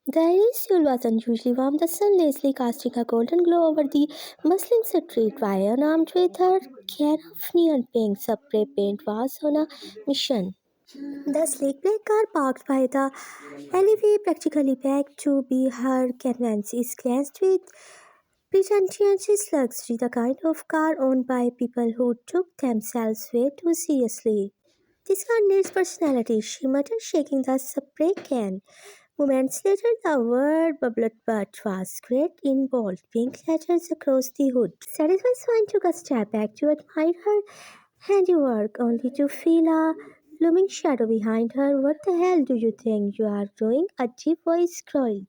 The Arisul was unusually warm, the sun lazily casting a golden glow over the bustling street. Ryan, armed with her can of neon pink spray paint, was on a mission. The sleek black car parked by the alleyway, practically begged to be her canvas, is glanced with pretentious luxury, the kind of car owned by people who took themselves way too seriously. This car needs personality, she muttered, shaking the spray can. Moments later, the word bubbled but was scrawled in bold pink letters across the hood. Satisfied, Swan took a step back to admire her handiwork, only to feel a looming shadow behind her. What the hell do you think you are doing? A deep voice growled.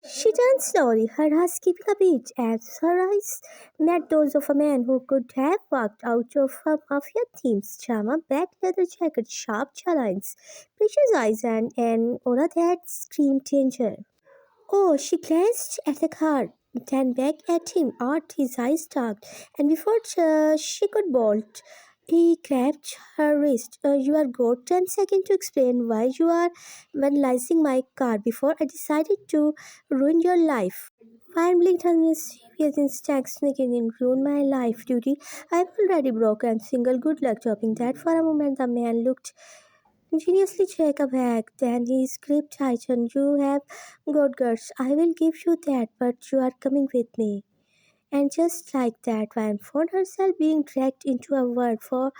She turned slowly, her heart skipping a beat as her eyes met those of a man who could have walked out of a mafia theme's drama, black leather jacket, sharp jawlines, precious eyes, and an aura that screamed danger. Oh, she glanced at the card, then back at him, at his eyes dark, and before she could bolt, he grabbed her wrist. You are got 10 seconds to explain why you are vandalizing my car before I decided to ruin your life. Fire blinked her mischievous instincts, sneaking in, ruin my life, duty. I'm already broke and single. Good luck topping that. For a moment, the man looked ingeniously check a bag, then his grip tightened. You have got guts. I will give you that, but you are coming with me. And just like that, Van found herself being dragged into a world far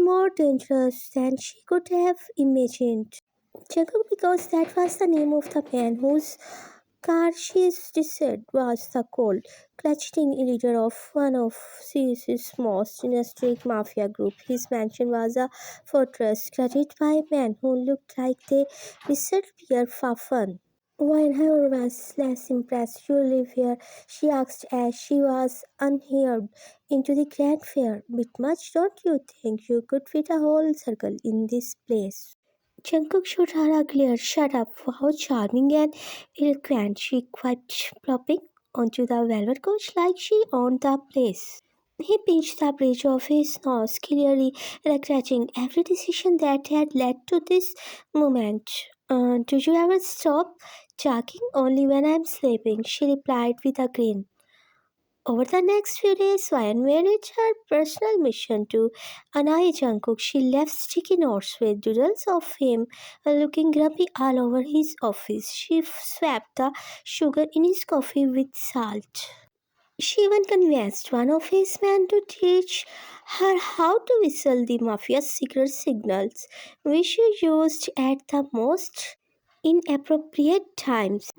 more dangerous than she could have imagined. Jungkook, because that was the name of the man whose car she desert was the cold, clutching leader of one of Seoul's most sinister mafia group. His mansion was a fortress guarded by men who looked like they whistled beer for fun. While however was less impressed, you live here, she asked as she was unheard into the grand fair. Bit much, don't you think you could fit a whole circle in this place? Jungkook shot her a glare. Shut up. How charming and eloquent. She quite plopping onto the velvet couch like she owned the place. He pinched the bridge of his nose, clearly regretting every decision that had led to this moment. Do you ever stop talking? Only when I'm sleeping, she replied with a grin. Over the next few days, Swayan made it her personal mission to annoy Jungkook. She left sticky notes with doodles of him looking grumpy all over his office. She swapped the sugar in his coffee with salt. She even convinced one of his men to teach her how to whistle the mafia's secret signals, which she used at the most inappropriate times.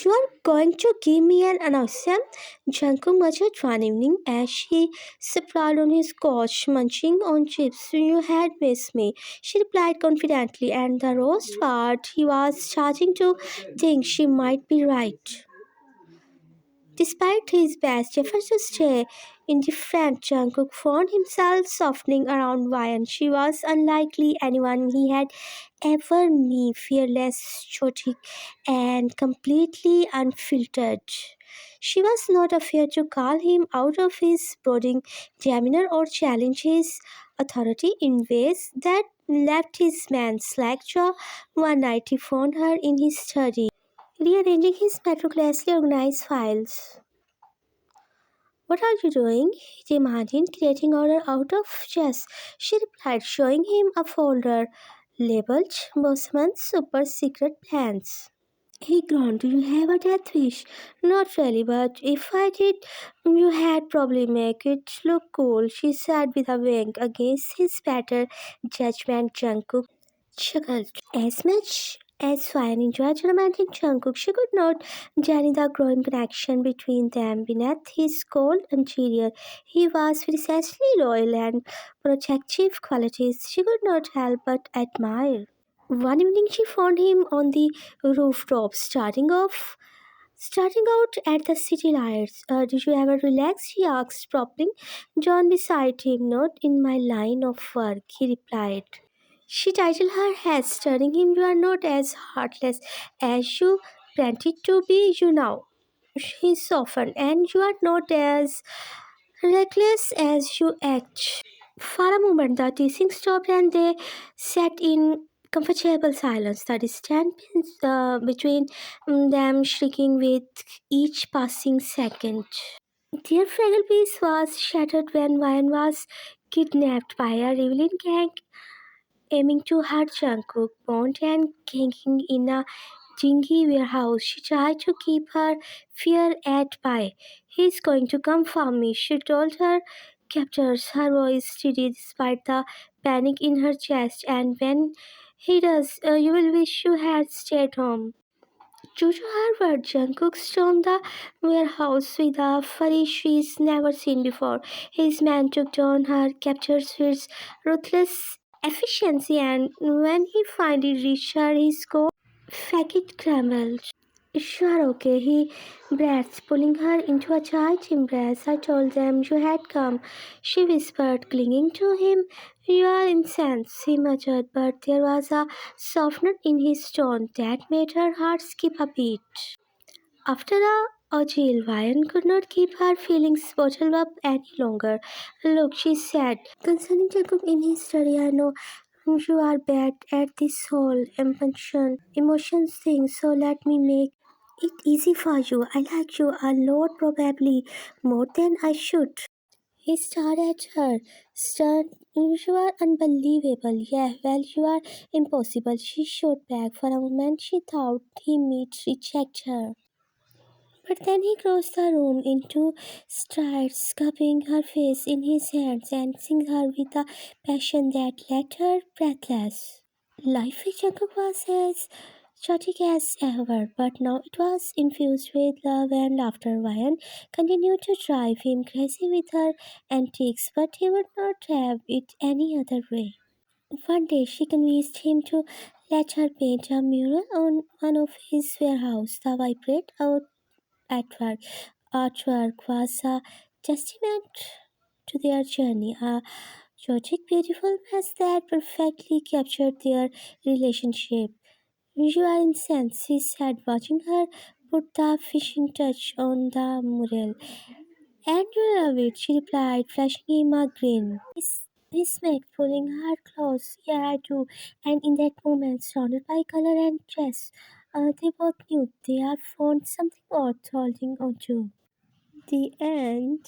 You are going to give me an announcement? Jungkook muttered one evening as she sprawled on his couch, munching on chips. You had missed me, she replied confidently, and the roast part he was starting to think she might be right. Despite his best efforts to stay indifferent, Jungkook found himself softening around Ryan. She was unlikely anyone he had ever met, fearless, chaotic, and completely unfiltered. She was not afraid to call him out of his brooding demeanor or challenge his authority in ways that left his man slack-jaw. One night he found her in his study, rearranging his meticulously organized files. What are you doing? He demanded, creating order out of chess. She replied, showing him a folder labeled Bosman's super secret plans. He groaned, do you have a death wish? Not really, but if I did, you had probably make it look cool, she said with a wink against his better judgment. Jungkook chuckled. As much as Swain enjoyed romantic Jungkook, she could not deny the growing connection between them. Beneath his cold interior, he was precisely loyal and protective qualities she could not help but admire. One evening she found him on the rooftop, starting out at the city lights. Did you ever relax? She asked, propping John beside him. Not in my line of work, he replied. She titled her head, telling him, you are not as heartless as you pretended to be, you know. He softened, and you are not as reckless as you act. For a moment, the teasing stopped and they sat in Comfortable silence, the distance between them shrinking with each passing second. Their fragile peace was shattered when Ryan was kidnapped by a rebellion gang aiming to hurt Jungkook, Bond and ganging in a dingy warehouse. She tried to keep her fear at bay. He's going to come for me, she told her captors, her voice steady despite the panic in her chest. And when he does, you will wish you had stayed home. True to her word, Jungkook stormed the warehouse with a fury she's never seen before. His men took down her captors with ruthless efficiency, and when he finally reached her, his goal, faggot crumbled. Sure, okay, he breathed, pulling her into a tight embrace. I told them you had come, she whispered, clinging to him. You are incense, he muttered, but there was a softness in his tone that made her heart skip a beat. After the ordeal, Ryan could not keep her feelings bottled up any longer. Look, she said, concerning Jacob in his study, I know you are bad at this whole emotions thing, so let me make it easy for you. I like you a lot, probably more than I should. He stared at her, stern. You are unbelievable. Yeah, well, you are impossible. She shot back. For a moment, she thought he might reject her. But then he crossed the room into strides, cupping her face in his hands and kissing her with a passion that left her breathless. Life with Jungkook was as chaotic as ever, but now it was infused with love and laughter. Ryan continued to drive him crazy with her antics, but he would not have it any other way. One day she convinced him to let her paint a mural on one of his warehouse. The vibrant artwork was a testament to their journey, a chaotic, beautiful mess that perfectly captured their relationship. You are incensed, he said, watching her put the finishing touch on the mural. And you love it, she replied, flashing him a grin. He smacked, pulling her close. Yeah, I do. And in that moment, surrounded by color and dress, they both knew they had found something worth holding on to. The end.